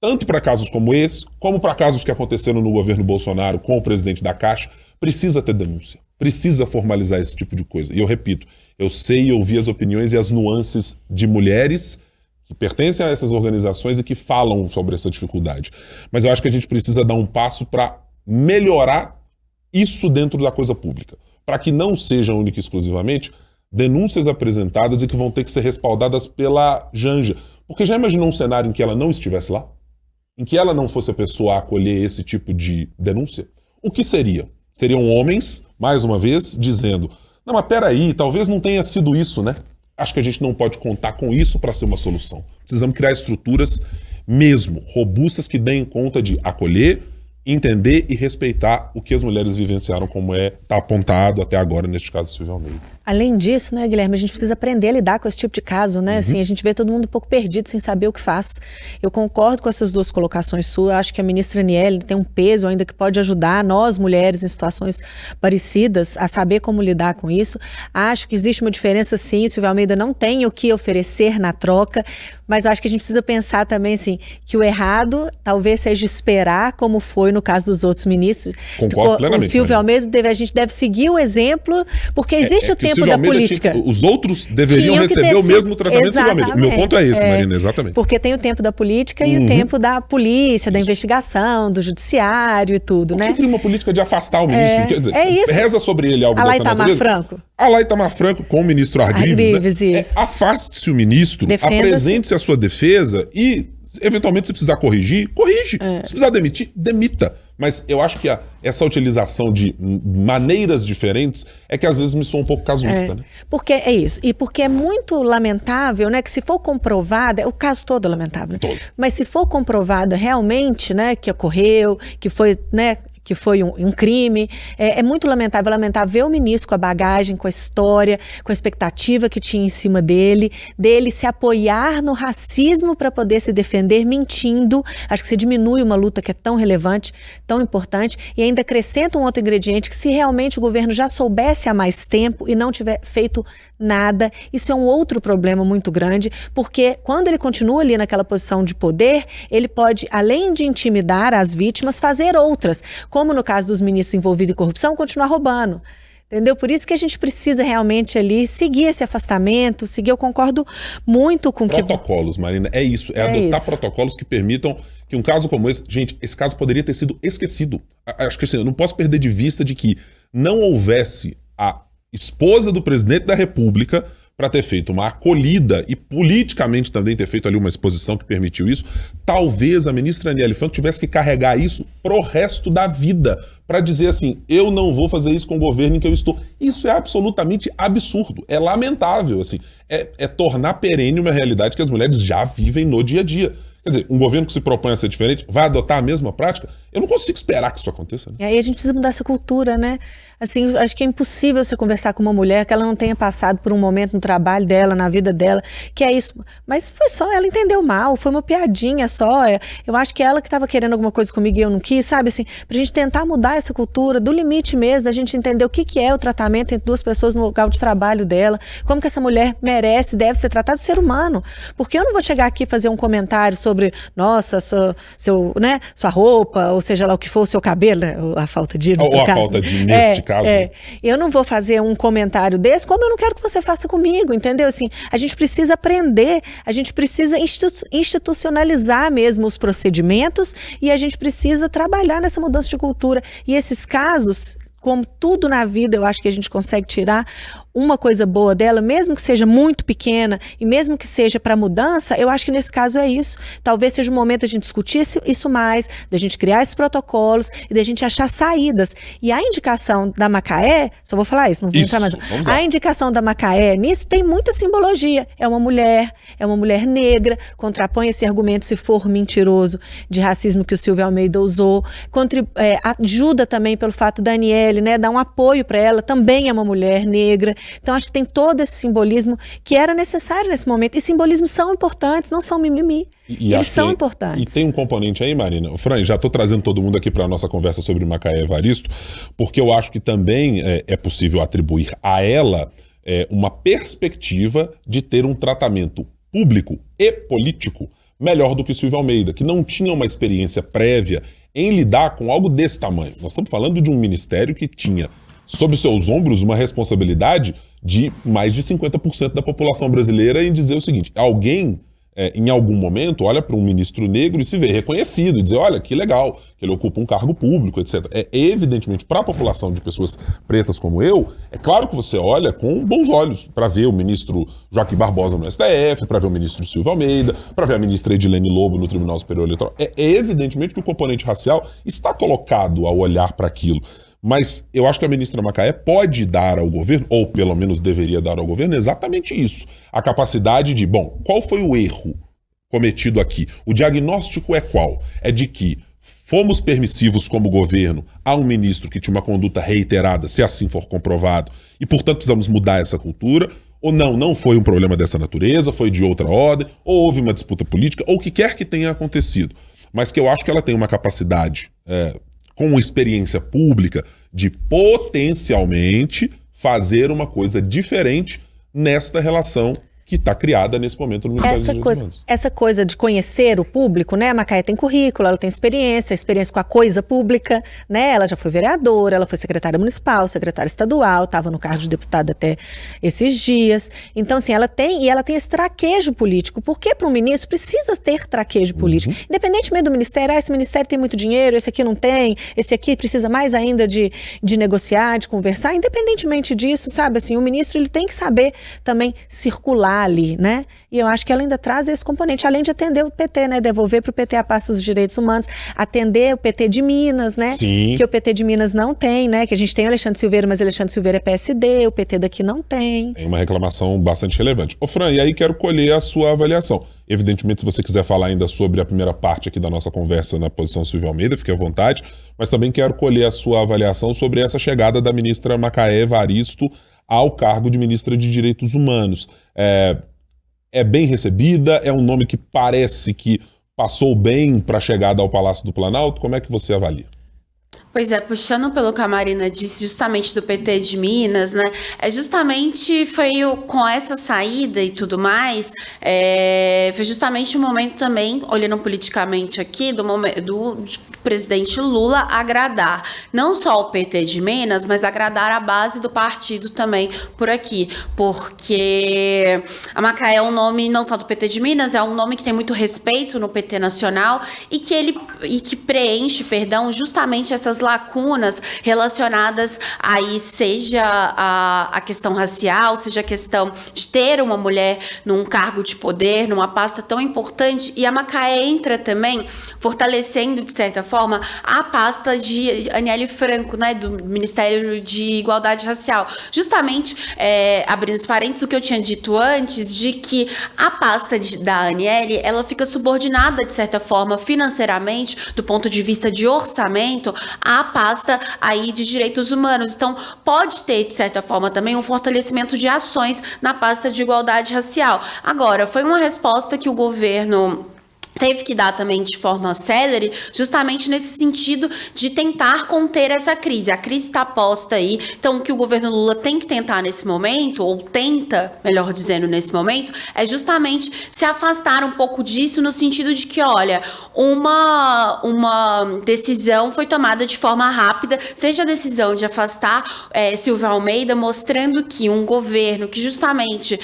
Tanto para casos como esse, como para casos que aconteceram no governo Bolsonaro com o presidente da Caixa, precisa ter denúncia, precisa formalizar esse tipo de coisa. E eu repito, eu sei e ouvi as opiniões e as nuances de mulheres que pertencem a essas organizações e que falam sobre essa dificuldade. Mas eu acho que a gente precisa dar um passo para melhorar isso dentro da coisa pública, para que não sejam única e exclusivamente denúncias apresentadas e que vão ter que ser respaldadas pela Janja. Porque já imaginou um cenário em que ela não estivesse lá? Em que ela não fosse a pessoa a acolher esse tipo de denúncia? O que seria? Seriam homens, mais uma vez, dizendo não, mas peraí, talvez não tenha sido isso, né? Acho que a gente não pode contar com isso para ser uma solução. Precisamos criar estruturas mesmo robustas que deem conta de acolher, entender e respeitar o que as mulheres vivenciaram, como está apontado até agora, neste caso, Silvio Almeida. Além disso, né, Guilherme, a gente precisa aprender a lidar com esse tipo de caso, né? Assim, a gente vê todo mundo um pouco perdido, sem saber o que faz. Eu concordo com essas duas colocações suas. Acho que a ministra Aniele tem um peso ainda que pode ajudar nós, mulheres, em situações parecidas, a saber como lidar com isso. Acho que existe uma diferença, sim. O Silvio Almeida não tem o que oferecer na troca, mas eu acho que a gente precisa pensar também, assim, que o errado talvez seja esperar, como foi no caso dos outros ministros. Concordo plenamente. O Silvio Almeida, a gente deve seguir o exemplo, porque existe o tempo da política. Os outros deveriam receber o mesmo tratamento do Silvio Almeida. O meu ponto é esse, Marina, exatamente. Porque tem o tempo da política e o tempo da polícia, da investigação, do judiciário e tudo, né? Você cria uma política de afastar o ministro, quer dizer, isso. Reza sobre ele algo A lá dessa Itamar natureza. Franco. A lá Itamar Franco com o ministro Argrives, né? Isso. Afaste-se o ministro, apresente-se a sua defesa e, eventualmente, se precisar corrigir, corrige. Se precisar demitir, demita. Mas eu acho que essa utilização de maneiras diferentes é que às vezes me soa um pouco casuísta, né? Porque é isso. E porque é muito lamentável, né, que se for comprovada, o caso todo é lamentável, né? Todo. Mas se for comprovada realmente, né, que ocorreu, que foi, né, que foi um crime, é muito lamentável ver o ministro com a bagagem, com a história, com a expectativa que tinha em cima dele se apoiar no racismo para poder se defender mentindo. Acho que você diminui uma luta que é tão relevante, tão importante, e ainda acrescenta um outro ingrediente que, se realmente o governo já soubesse há mais tempo e não tiver feito nada, isso é um outro problema muito grande, porque quando ele continua ali naquela posição de poder, ele pode, além de intimidar as vítimas, fazer outras, como no caso dos ministros envolvidos em corrupção, continuar roubando. Entendeu? Por isso que a gente precisa realmente ali seguir esse afastamento, eu concordo muito com protocolos, Marina, é isso, adotar protocolos que permitam que um caso como esse, gente, esse caso poderia ter sido esquecido. Acho que assim, eu não posso perder de vista de que não houvesse a esposa do presidente da República para ter feito uma acolhida e politicamente também ter feito ali uma exposição que permitiu isso. Talvez a ministra Aniele Franco tivesse que carregar isso pro resto da vida, para dizer assim, eu não vou fazer isso com o governo em que eu estou. Isso é absolutamente absurdo, é lamentável, assim, é tornar perene uma realidade que as mulheres já vivem no dia a dia. Quer dizer, um governo que se propõe a ser diferente vai adotar a mesma prática? Eu não consigo esperar que isso aconteça, né? E aí a gente precisa mudar essa cultura, né? Assim, acho que é impossível você conversar com uma mulher que ela não tenha passado por um momento no trabalho dela, na vida dela, que é isso. Mas foi só, ela entendeu mal, foi uma piadinha só. Eu acho que ela que estava querendo alguma coisa comigo e eu não quis, sabe? Assim, pra gente tentar mudar essa cultura, do limite mesmo, da gente entender o que é o tratamento entre duas pessoas no local de trabalho dela, como que essa mulher merece, deve ser tratada, ser humano. Porque eu não vou chegar aqui e fazer um comentário sobre, nossa, sua roupa, ou seja lá o que for, o seu cabelo, né? A falta de, no seu caso. Ou a falta de, neste caso. Eu não vou fazer um comentário desse, como eu não quero que você faça comigo, entendeu? Assim, a gente precisa aprender, a gente precisa institucionalizar mesmo os procedimentos e a gente precisa trabalhar nessa mudança de cultura. E esses casos, como tudo na vida, eu acho que a gente consegue tirar uma coisa boa dela, mesmo que seja muito pequena e mesmo que seja para mudança, eu acho que nesse caso é isso. Talvez seja o momento da gente discutir isso mais, da gente criar esses protocolos e da gente achar saídas. E a indicação da Macaé, só vou falar isso, não vou entrar mais. A indicação da Macaé nisso tem muita simbologia. É uma mulher negra, contrapõe esse argumento, se for mentiroso, de racismo que o Silvio Almeida usou, ajuda também pelo fato da Aniele, né, dar um apoio para ela, também é uma mulher negra. Então acho que tem todo esse simbolismo que era necessário nesse momento. E simbolismos são importantes, não são mimimi. Eles são importantes. E tem um componente aí, Marina. Fran, já estou trazendo todo mundo aqui para a nossa conversa sobre Macaé Evaristo, porque eu acho que também é possível atribuir a ela uma perspectiva de ter um tratamento público e político melhor do que o Silvio Almeida, que não tinha uma experiência prévia em lidar com algo desse tamanho. Nós estamos falando de um ministério que tinha sob seus ombros uma responsabilidade de mais de 50% da população brasileira em dizer o seguinte, alguém em algum momento olha para um ministro negro e se vê reconhecido, e dizer, olha, que legal, que ele ocupa um cargo público, etc. Evidentemente, para a população de pessoas pretas como eu, é claro que você olha com bons olhos para ver o ministro Joaquim Barbosa no STF, para ver o ministro Silvio Almeida, para ver a ministra Edilene Lobo no Tribunal Superior Eleitoral. Evidentemente que o componente racial está colocado ao olhar para aquilo. Mas eu acho que a ministra Macaé pode dar ao governo, ou pelo menos deveria dar ao governo, exatamente isso. A capacidade de, qual foi o erro cometido aqui? O diagnóstico é qual? É de que fomos permissivos como governo a um ministro que tinha uma conduta reiterada, se assim for comprovado, e portanto precisamos mudar essa cultura, ou não foi um problema dessa natureza, foi de outra ordem, ou houve uma disputa política, ou o que quer que tenha acontecido. Mas que eu acho que ela tem uma capacidade, com experiência pública, de potencialmente fazer uma coisa diferente nesta relação que está criada nesse momento no Ministério dos Direitos Humanos. Essa coisa de conhecer o público, né? A Macaé tem currículo, ela tem experiência com a coisa pública, né? Ela já foi vereadora, ela foi secretária municipal, secretária estadual, estava no cargo de deputada até esses dias. Então, assim, ela tem esse traquejo político, porque para um ministro precisa ter traquejo político. Independentemente do ministério, esse ministério tem muito dinheiro, esse aqui não tem, esse aqui precisa mais ainda de negociar, de conversar. Independentemente disso, sabe, assim, o ministro ele tem que saber também circular ali, né? E eu acho que ela ainda traz esse componente, além de atender o PT, né? Devolver para o PT a pasta dos direitos humanos, atender o PT de Minas, né? Sim. Que o PT de Minas não tem, né? Que a gente tem o Alexandre Silveira, mas o Alexandre Silveira é PSD, o PT daqui não tem. Tem uma reclamação bastante relevante. Ô Fran, e aí quero colher a sua avaliação. Evidentemente, se você quiser falar ainda sobre a primeira parte aqui da nossa conversa na posição Silvia Almeida, fique à vontade, mas também quero colher a sua avaliação sobre essa chegada da ministra Macaé Evaristo ao cargo de ministra de Direitos Humanos. É bem recebida? É um nome que parece que passou bem para a chegada ao Palácio do Planalto? Como é que você avalia? Pois é, puxando pelo que a Marina disse, justamente do PT de Minas, né? Com essa saída e tudo mais, foi justamente o momento também, olhando politicamente aqui, do presidente Lula agradar não só o PT de Minas, mas agradar a base do partido também por aqui, porque a Macaé é um nome não só do PT de Minas, é um nome que tem muito respeito no PT nacional e que preenche, justamente essas lacunas relacionadas aí, seja a questão racial, seja a questão de ter uma mulher num cargo de poder, numa pasta tão importante, e a Macaé entra também fortalecendo, de certa forma, a pasta de Aniele Franco, né, do Ministério de Igualdade Racial. Justamente, abrindo os parênteses, o que eu tinha dito antes, de que a pasta da Aniele, ela fica subordinada, de certa forma, financeiramente, do ponto de vista de orçamento, à pasta aí de direitos humanos. Então, pode ter, de certa forma, também um fortalecimento de ações na pasta de igualdade racial. Agora, foi uma resposta que o governo teve que dar também de forma célere, justamente nesse sentido de tentar conter essa crise. A crise está posta aí, então o que o governo Lula tem que tentar nesse momento, ou tenta, melhor dizendo, nesse momento, é justamente se afastar um pouco disso, no sentido de que, olha, uma decisão foi tomada de forma rápida, seja a decisão de afastar Silvia Almeida, mostrando que um governo que justamente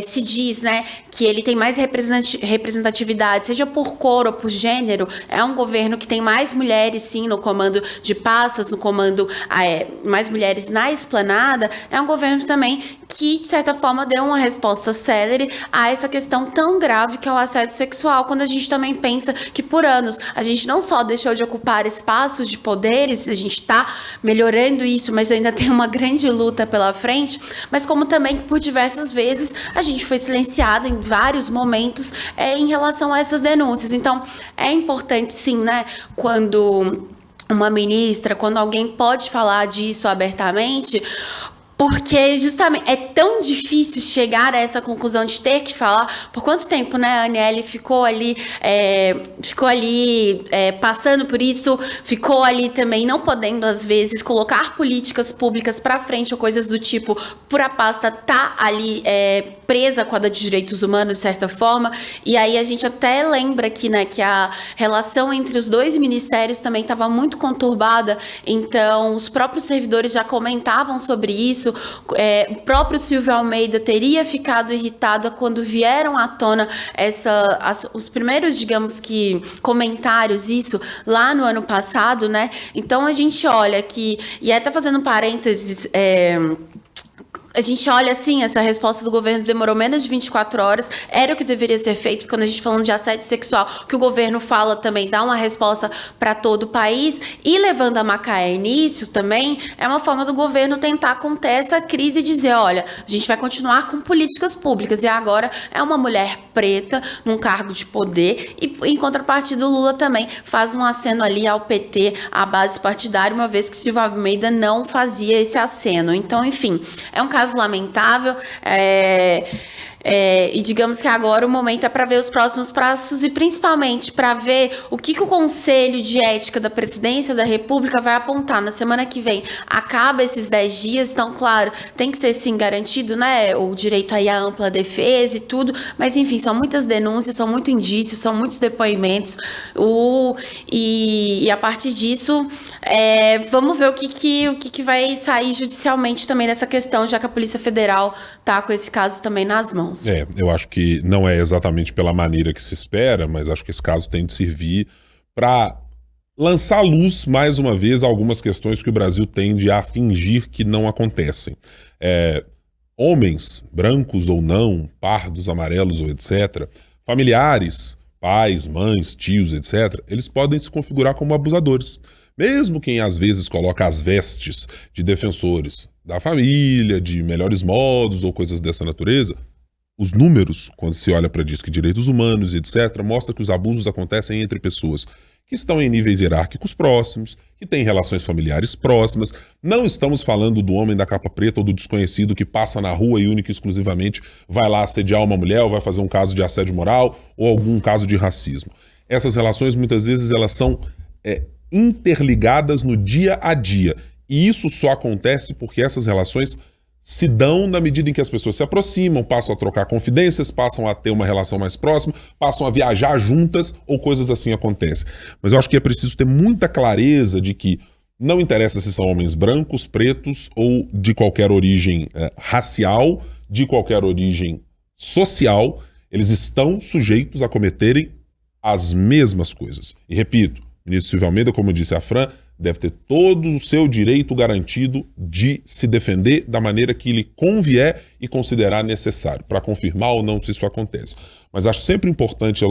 se diz, né, que ele tem mais representatividade, seja por cor ou por gênero, é um governo que tem mais mulheres, sim, no comando de pastas, no comando, mais mulheres na esplanada, é um governo também que, de certa forma, deu uma resposta célere a essa questão tão grave que é o assédio sexual, quando a gente também pensa que, por anos, a gente não só deixou de ocupar espaços de poderes, a gente está melhorando isso, mas ainda tem uma grande luta pela frente, mas como também, por diversas vezes, a gente foi silenciada em vários momentos em relação a essas denúncias. Então, é importante, sim, né, quando uma ministra, quando alguém pode falar disso abertamente, porque justamente é tão difícil chegar a essa conclusão de ter que falar. Por quanto tempo, né, a Aniele ficou ali passando por isso, ficou ali também não podendo, às vezes, colocar políticas públicas para frente ou coisas do tipo, por a pasta tá ali presa com a de direitos humanos, de certa forma. E aí a gente até lembra aqui, né, que a relação entre os dois ministérios também estava muito conturbada, então os próprios servidores já comentavam sobre isso. O próprio Silvio Almeida teria ficado irritado quando vieram à tona os primeiros, digamos que, comentários, isso, lá no ano passado, né? Então a gente olha que, e até fazendo parênteses, a gente olha assim, essa resposta do governo demorou menos de 24 horas, era o que deveria ser feito, quando a gente falando de assédio sexual, que o governo fala também, dá uma resposta para todo o país, e levando a Macaé nisso também, é uma forma do governo tentar conter essa crise e dizer, olha, a gente vai continuar com políticas públicas, e agora é uma mulher preta num cargo de poder, e em contrapartida o Lula também faz um aceno ali ao PT, à base partidária, uma vez que o Silvio Almeida não fazia esse aceno. Então, enfim, é um caso lamentável, e digamos que agora o momento é para ver os próximos passos e principalmente para ver o que o Conselho de Ética da Presidência da República vai apontar. Na semana que vem acaba esses 10 dias, então, claro, tem que ser sim garantido, né, o direito aí à ampla defesa e tudo, mas enfim, são muitas denúncias, são muitos indícios, são muitos depoimentos, e a partir disso, vamos ver o que vai sair judicialmente também dessa questão, já que a Polícia Federal está com esse caso também nas mãos. Eu acho que não é exatamente pela maneira que se espera, mas acho que esse caso tem de servir para lançar à luz, mais uma vez, algumas questões que o Brasil tende a fingir que não acontecem. Homens, brancos ou não, pardos, amarelos ou etc., familiares, pais, mães, tios, etc., eles podem se configurar como abusadores. Mesmo quem às vezes coloca as vestes de defensores da família, de melhores modos ou coisas dessa natureza, os números, quando se olha para Disque Direitos Humanos, etc., mostra que os abusos acontecem entre pessoas que estão em níveis hierárquicos próximos, que têm relações familiares próximas. Não estamos falando do homem da capa preta ou do desconhecido que passa na rua e única e exclusivamente vai lá assediar uma mulher ou vai fazer um caso de assédio moral ou algum caso de racismo. Essas relações, muitas vezes, elas são interligadas no dia a dia. E isso só acontece porque essas relações se dão na medida em que as pessoas se aproximam, passam a trocar confidências, passam a ter uma relação mais próxima, passam a viajar juntas ou coisas assim acontecem. Mas eu acho que é preciso ter muita clareza de que não interessa se são homens brancos, pretos ou de qualquer origem racial, de qualquer origem social, eles estão sujeitos a cometerem as mesmas coisas. E repito, o ministro Silvio Almeida, como disse a Fran, deve ter todo o seu direito garantido de se defender da maneira que lhe convier e considerar necessário, para confirmar ou não se isso acontece. Mas acho sempre importante eu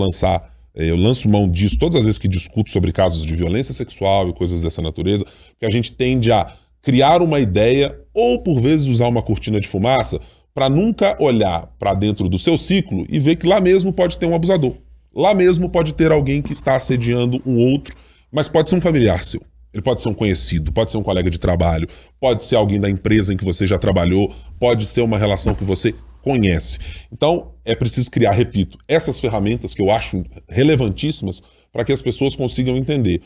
lanço mão disso todas as vezes que discuto sobre casos de violência sexual e coisas dessa natureza, porque a gente tende a criar uma ideia ou, por vezes, usar uma cortina de fumaça para nunca olhar para dentro do seu ciclo e ver que lá mesmo pode ter um abusador. Lá mesmo pode ter alguém que está assediando um outro, mas pode ser um familiar seu. Ele pode ser um conhecido, pode ser um colega de trabalho, pode ser alguém da empresa em que você já trabalhou, pode ser uma relação que você conhece. Então, é preciso criar, repito, essas ferramentas que eu acho relevantíssimas para que as pessoas consigam entender.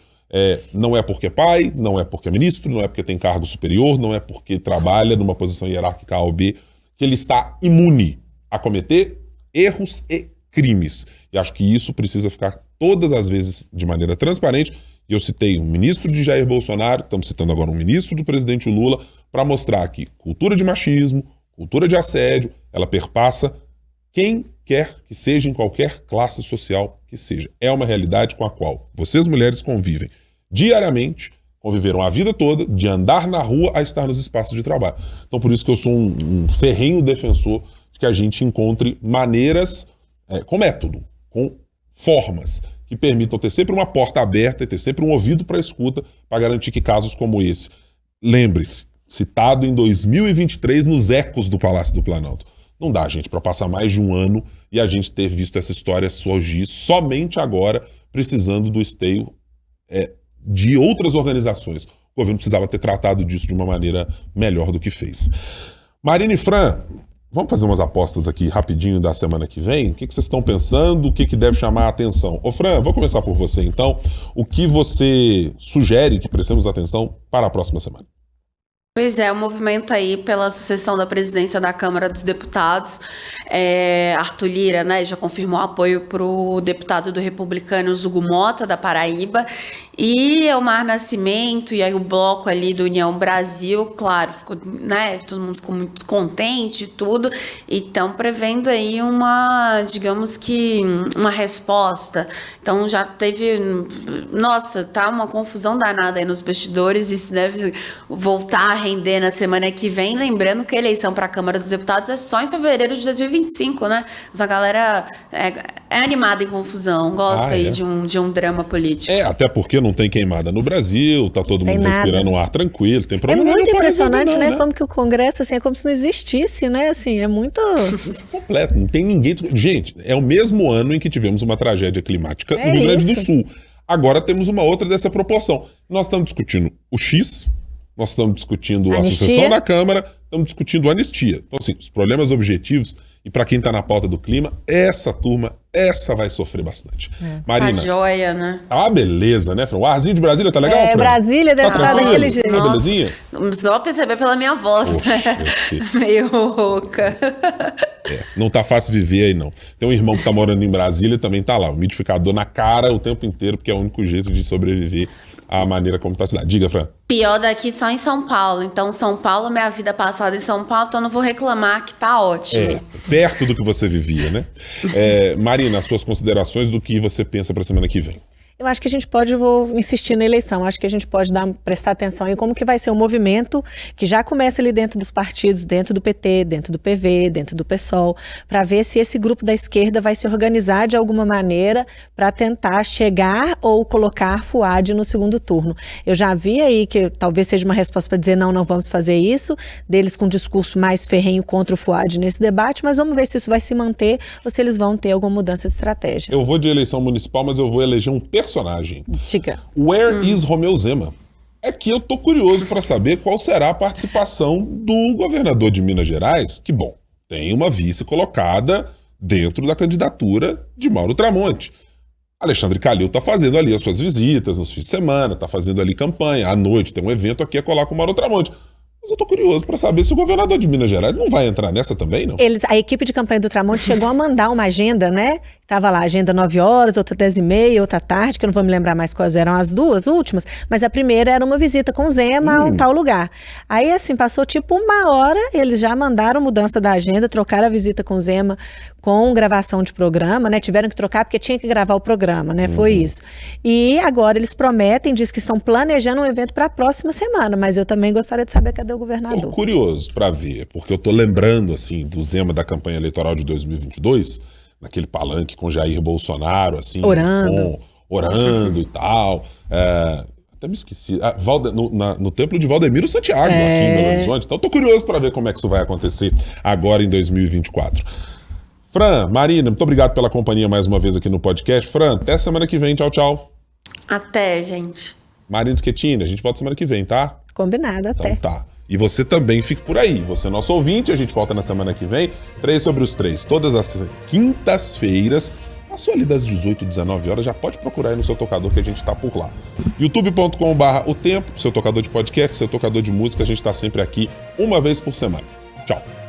Não é porque é pai, não é porque é ministro, não é porque tem cargo superior, não é porque trabalha numa posição hierárquica A ou B, que ele está imune a cometer erros e crimes. E acho que isso precisa ficar todas as vezes de maneira transparente. E eu citei um ministro de Jair Bolsonaro, estamos citando agora um ministro do presidente Lula, para mostrar que cultura de machismo, cultura de assédio, ela perpassa quem quer que seja, em qualquer classe social que seja. É uma realidade com a qual vocês, mulheres, convivem diariamente, conviveram a vida toda, de andar na rua a estar nos espaços de trabalho. Então, por isso que eu sou um ferrenho defensor de que a gente encontre maneiras, com método, com formas, que permitam ter sempre uma porta aberta e ter sempre um ouvido para a escuta para garantir que casos como esse, lembre-se, citado em 2023 nos ecos do Palácio do Planalto. Não dá, gente, para passar mais de um ano e a gente ter visto essa história surgir somente agora, precisando do esteio de outras organizações. O governo precisava ter tratado disso de uma maneira melhor do que fez. Marina e Fran, vamos fazer umas apostas aqui rapidinho da semana que vem? O que vocês estão pensando? O que deve chamar a atenção? Ô Fran, vou começar por você então. O que você sugere que prestemos atenção para a próxima semana? Pois é, o movimento aí pela sucessão da presidência da Câmara dos Deputados, Arthur Lira, né, já confirmou apoio para o deputado do Republicano Hugo Mota, da Paraíba, e Elmar Nascimento, e aí o bloco ali do União Brasil, claro, ficou, né, todo mundo ficou muito descontente e tudo, e estão prevendo aí digamos que, uma resposta. Então já teve, nossa, tá uma confusão danada aí nos bastidores, e se deve voltar render na semana que vem, lembrando que a eleição para a Câmara dos Deputados é só em fevereiro de 2025, né? Essa galera é animada em confusão, gosta aí de um drama político. Até porque não tem queimada no Brasil, tá todo mundo respirando um ar tranquilo, tem problema. É muito impressionante, né? Como que o Congresso, assim, é como se não existisse, né? Assim, é muito... completo, não tem ninguém... Gente, é o mesmo ano em que tivemos uma tragédia climática no Rio Grande do Sul. Agora temos uma outra dessa proporção. Nós estamos discutindo o X, nós estamos discutindo a sucessão da Câmara, estamos discutindo a anistia. Então, assim, os problemas objetivos, e para quem está na pauta do clima, essa turma, essa vai sofrer bastante. Marina. Tá joia, né? Ah, beleza, né, Fran? O arzinho de Brasília tá legal, Fran? Brasília deve estar daquele jeito. Tá belezinha? Só perceber pela minha voz, né? Meio rouca. Não tá fácil viver aí, não. Tem um irmão que tá morando em Brasília, também tá lá, o umidificador na cara o tempo inteiro, porque é o único jeito de sobreviver à maneira como tá a cidade. Diga, Fran. Pior daqui só em São Paulo. Então, São Paulo, minha vida passada em São Paulo, então eu não vou reclamar que tá ótimo. Perto do que você vivia, né? Marina, as suas considerações do que você pensa pra semana que vem. Eu acho que a gente pode, vou insistir na eleição, acho que a gente pode prestar atenção em como que vai ser o movimento que já começa ali dentro dos partidos, dentro do PT, dentro do PV, dentro do PSOL, para ver se esse grupo da esquerda vai se organizar de alguma maneira para tentar chegar ou colocar Fouad no segundo turno. Eu já vi aí que talvez seja uma resposta para dizer não vamos fazer isso, deles com um discurso mais ferrenho contra o Fouad nesse debate, mas vamos ver se isso vai se manter ou se eles vão ter alguma mudança de estratégia. Eu vou de eleição municipal, mas eu vou eleger um personagem. Diga. Where is Romeu Zema? É que eu tô curioso para saber qual será a participação do governador de Minas Gerais, que, bom, tem uma vice colocada dentro da candidatura de Mauro Tramonte. Alexandre Calil tá fazendo ali as suas visitas nos fins de semana, tá fazendo ali campanha, à noite tem um evento aqui a colar com o Mauro Tramonte. Mas eu tô curioso para saber se o governador de Minas Gerais não vai entrar nessa também, não? A equipe de campanha do Tramonte chegou a mandar uma agenda, né? Tava lá, agenda 9 horas, outra 10h30, outra tarde, que eu não vou me lembrar mais quais eram as duas últimas, mas a primeira era uma visita com o Zema a um tal lugar. Aí, assim, passou tipo 1 hora, eles já mandaram mudança da agenda, trocaram a visita com o Zema com gravação de programa, né? Tiveram que trocar porque tinha que gravar o programa, né? Foi isso. E agora eles prometem, diz que estão planejando um evento para a próxima semana, mas eu também gostaria de saber cadê o governador. Tô curioso para ver, porque eu tô lembrando, assim, do Zema da campanha eleitoral de 2022, naquele palanque com Jair Bolsonaro, assim, orando e tal. Até me esqueci. No templo de Valdemiro Santiago, aqui em Belo Horizonte. Então, tô curioso para ver como é que isso vai acontecer agora em 2024. Fran, Marina, muito obrigado pela companhia mais uma vez aqui no podcast. Fran, até semana que vem. Tchau, tchau. Até, gente. Marina Schettini, a gente volta semana que vem, tá? Combinado, até. Então tá. E você também fique por aí. Você é nosso ouvinte, a gente volta na semana que vem. 3 sobre os 3, todas as quintas-feiras. Passou ali das 18, 19 horas, já pode procurar aí no seu tocador que a gente tá por lá. youtube.com/otempo, seu tocador de podcast, seu tocador de música, a gente tá sempre aqui uma vez por semana. Tchau.